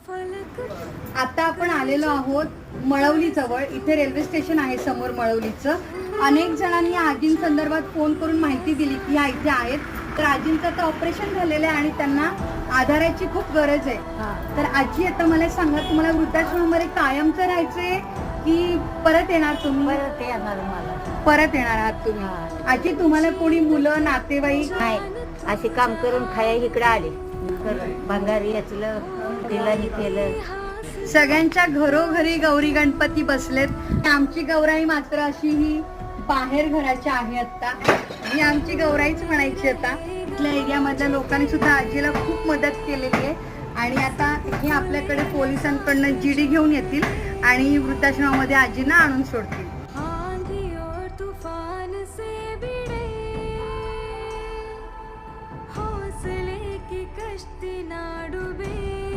आता आपण आलेलो आहोत मळवली जवळ. इथे रेल्वे स्टेशन आहे समोर मळवलीचं. अनेक जणांनी आजींसंदर्भात फोन करून माहिती दिली की ह्या इथे आहेत. तर आजींचं आता ऑपरेशन झालेलं आहे आणि त्यांना आधाराची खूप गरज आहे. तर आजी आता मला सांगा, तुम्हाला वृद्धाश्रमामध्ये कायमचं राहायचंय की परत येणार तुम्ही? परत येणार मला. परत येणार आहात तुम्ही. आजी तुम्हाला कोणी मुलं नातेवाईक? नाही, असे काम करून खाया इकडे आले. भंगारी याचलं तिला केलं. सगळ्यांच्या घरोघरी गौरी गणपती बसलेत. आमची गौराई मात्र अशी ही बाहेर घराच्या आहे. आता ही आमची गौराईच म्हणायची. आता इथल्या एरियामधल्या लोकांनी सुद्धा आजीला खूप मदत केलेली आहे. आणि आता हे आपल्याकडे पोलिसांकडनं जीडी घेऊन येतील आणि वृद्धाश्रमामध्ये आजींना आणून सोडतील.